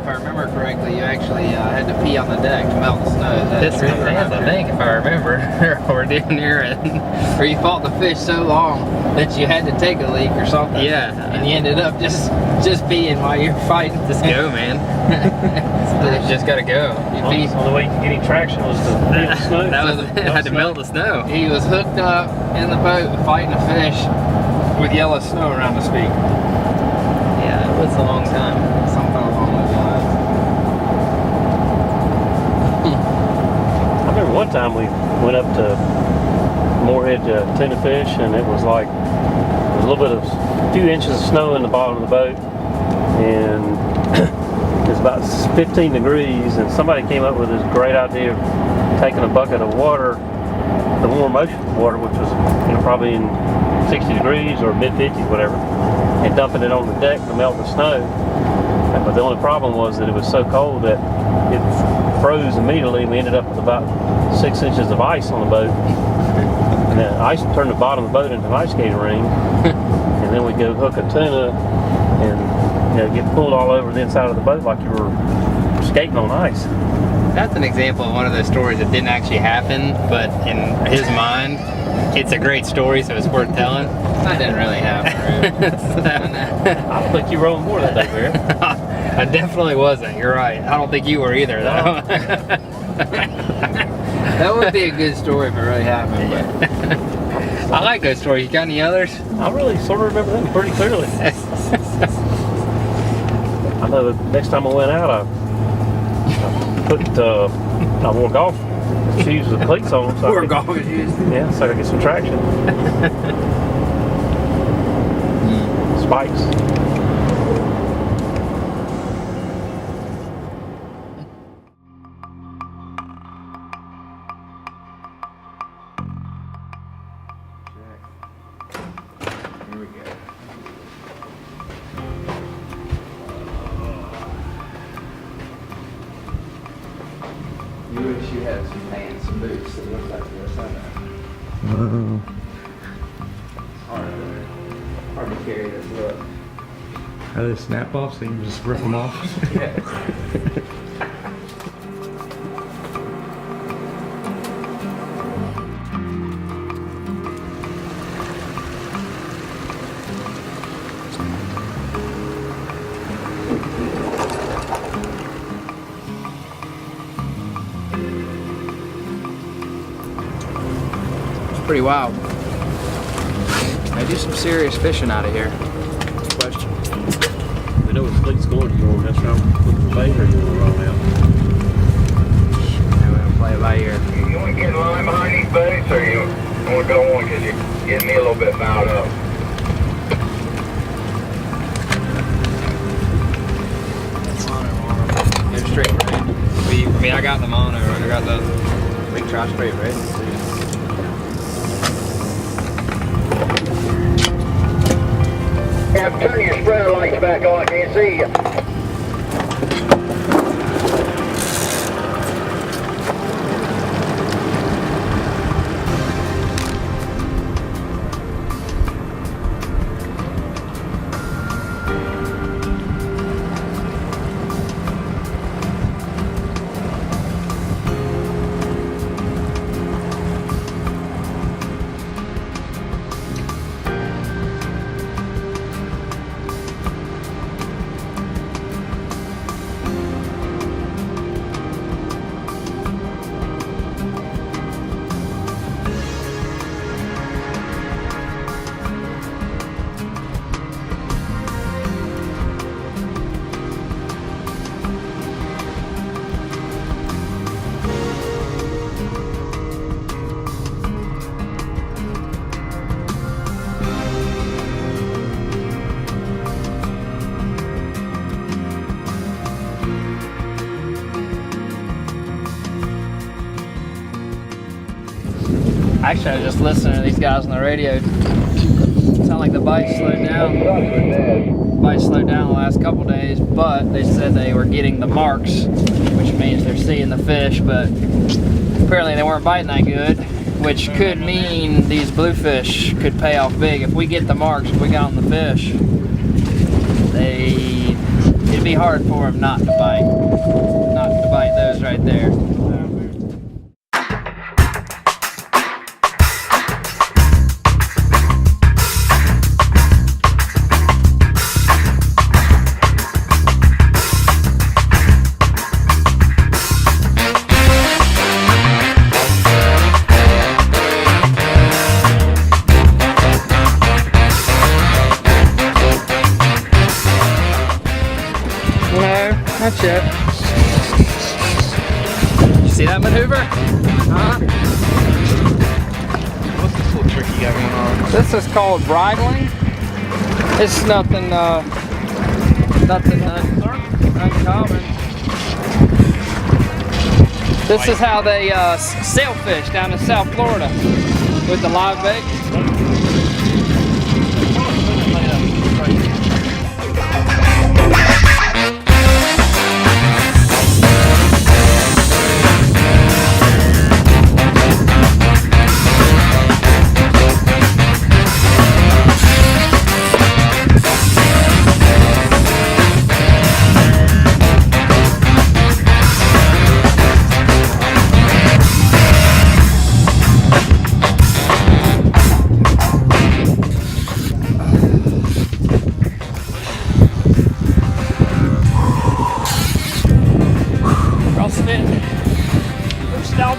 If I remember correctly, you actually had to pee on the deck to melt the snow. That's I think, if I remember, or down near it. Or you fought the fish so long that you had to take a leak or something. Yeah. And you ended up just peeing while you're fighting. Just go, man. Just gotta go. The only way you could get any traction was to melt the snow. Had to melt the snow. He was hooked up in the boat fighting a fish with yellow snow around his feet. Yeah, it was a long time. Something along those lines. I remember one time we went up to Moorhead to tuna fish, and it was like there was a little bit of a few inches of snow in the bottom of the boat, and it was about 15 degrees, and somebody came up with this great idea of taking a bucket of water, the warm ocean water, which was probably in 60 degrees or mid-50s, whatever, and dumping it on the deck to melt the snow. But the only problem was that it was so cold that it froze immediately. We ended up with about 6 inches of ice on the boat. And the ice turned the bottom of the boat into an ice skating ring. And then we'd go hook a tuna and get pulled all over the inside of the boat like you were skating on ice. That's an example of one of those stories that didn't actually happen, but in his mind, it's a great story, so it's worth telling. That didn't really happen. I don't think you were on board that day, Barry. I definitely wasn't. You're right. I don't think you were either, though. That would be a good story if it really happened. But I like those stories. You got any others? I really sort of remember them pretty clearly. I know the next time I went out, I wore golf shoes with cleats on them. wore golf shoes? Yeah, so I could get some traction. Spikes. Here we go. You wish you had some pants and boots that look like this, I know. Hard to carry this look. How they snap off so you can just rip them off? Yeah. Pretty wild. They do some serious fishing out of here. Question. We know where the fleet's going. Do you want to mess around with the bait, or do you want to roll out? Yeah, we're gonna play it by ear. You want to get in line behind these baits, or you want to go on because you're getting me a little bit fouled up? Go straight right. I got the mono. I got the. We can try straight right. Yeah, turn your spreader lights back on. I can't see you. Actually, I was just listening to these guys on the radio. Sound like the bite slowed down. Bite slowed down the last couple days, but they said they were getting the marks, which means they're seeing the fish, but apparently they weren't biting that good, which could mean these bluefish could pay off big. If we get the marks, if we got on the fish, it'd be hard for them not to bite those right there. Not yet. You see that maneuver? Huh? What's this little trick you got going on? This is called bridling. It's nothing uncommon. This is how they sailfish down in South Florida with the live bait.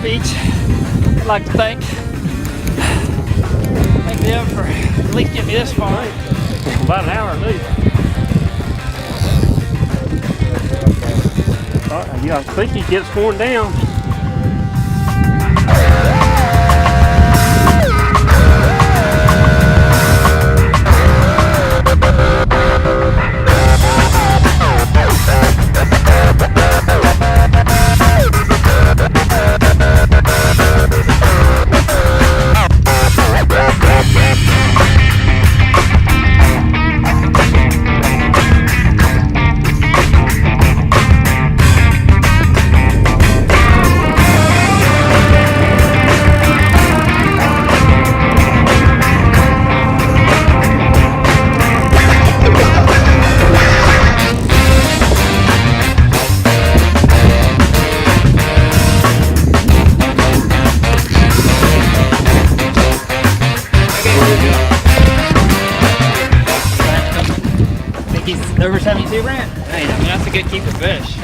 Beach. I'd like to thank them for at least getting me this far. About an hour at least. I think he gets worn down. Over 72 Brent? Hey, I mean, that's a good keeper fish.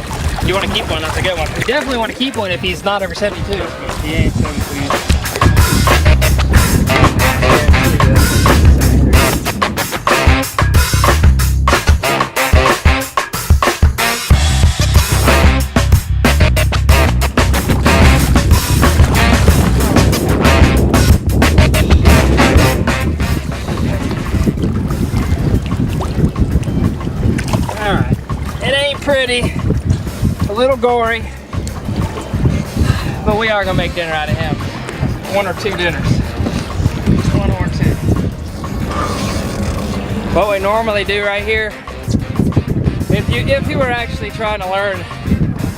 You want to keep one, that's a good one. You definitely want to keep one if he's not over 72. He ain't 72. Alright, it ain't pretty, a little gory, but we are gonna make dinner out of him. One or two dinners. One or two. What we normally do right here, if you were actually trying to learn,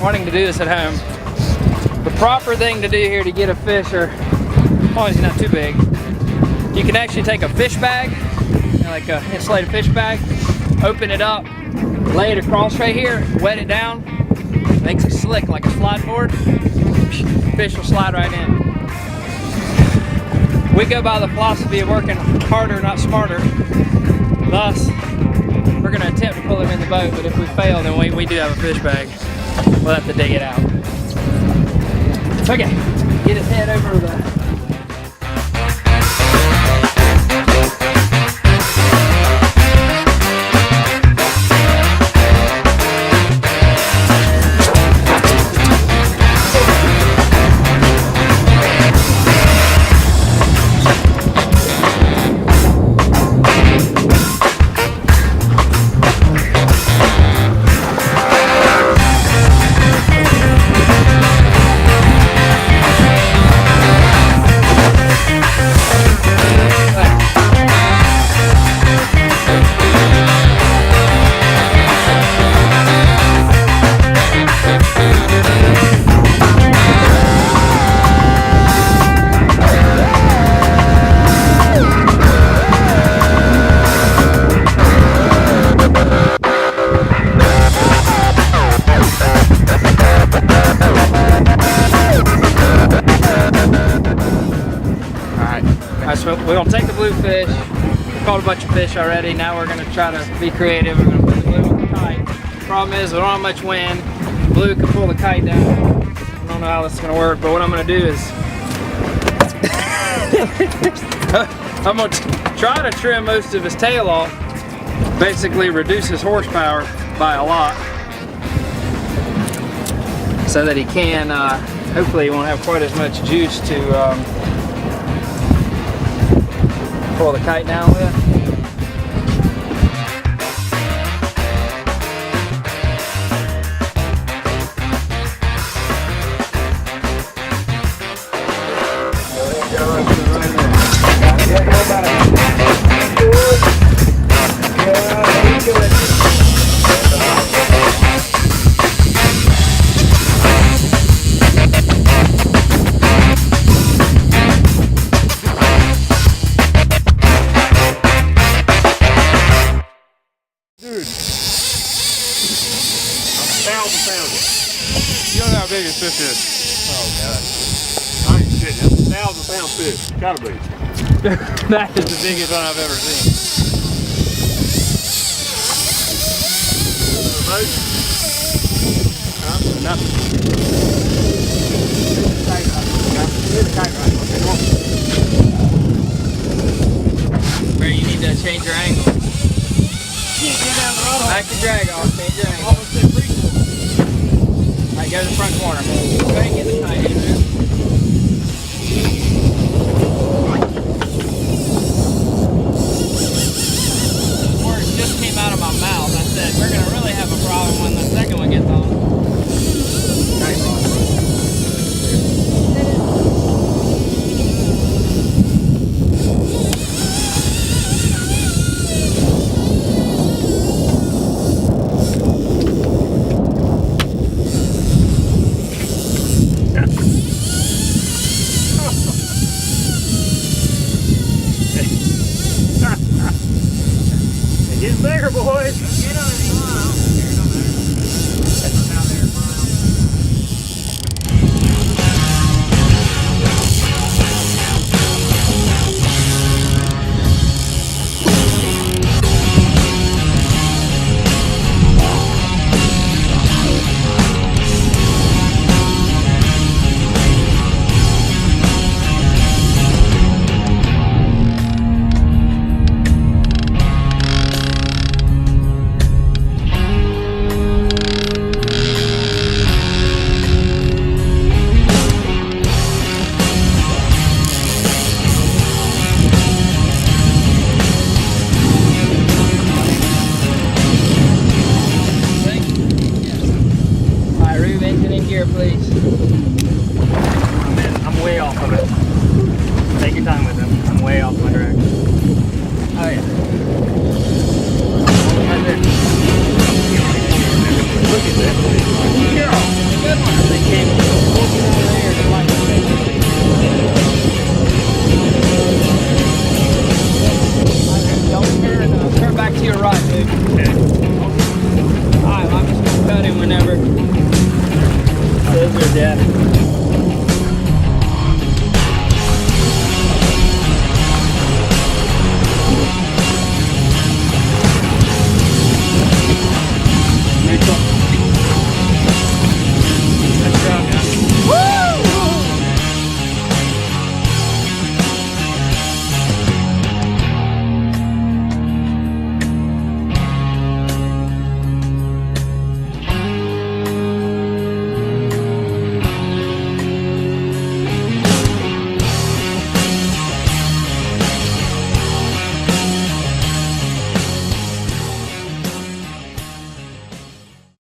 wanting to do this at home, the proper thing to do here to get a fish, or as long as he's not too big, you can actually take a fish bag, like an insulated fish bag, open it up, lay it across right here, wet it down, makes it slick like a slide board. Fish will slide right in. We go by the philosophy of working harder, not smarter. Thus, we're going to attempt to pull him in the boat, but if we fail, then we do have a fish bag. We'll have to dig it out. Okay, get his head over the So we're gonna take the bluefish. We caught a bunch of fish already. Now we're gonna try to be creative. We're gonna put the blue on the kite. Problem is we don't have much wind. Blue can pull the kite down. I don't know how this is gonna work, but what I'm gonna do is I'm gonna try to trim most of his tail off. Basically reduce his horsepower by a lot, so that he can, hopefully he won't have quite as much juice to pull the kite down with. You don't know how big this fish is. Oh god. I ain't kidding. That's a 1,000-pound fish. Gotta be. That is the biggest one I've ever seen. Nothing. Where you need to change your angle. Back to drag off, change your angle. Alright, go to the front corner. Go ahead and get the kite in there. Words just came out of my mouth. I said, we're going to really have a problem when the second one gets on. Getting bigger, boys. Please. I'm way off of it. Take your time with him. I'm way off my drag. Oh yeah. Right there. Look at that. Good one. They came looking over there to like don't turn back to your right, dude. Okay. Alright, I'm just gonna cut him whenever. Those are dead.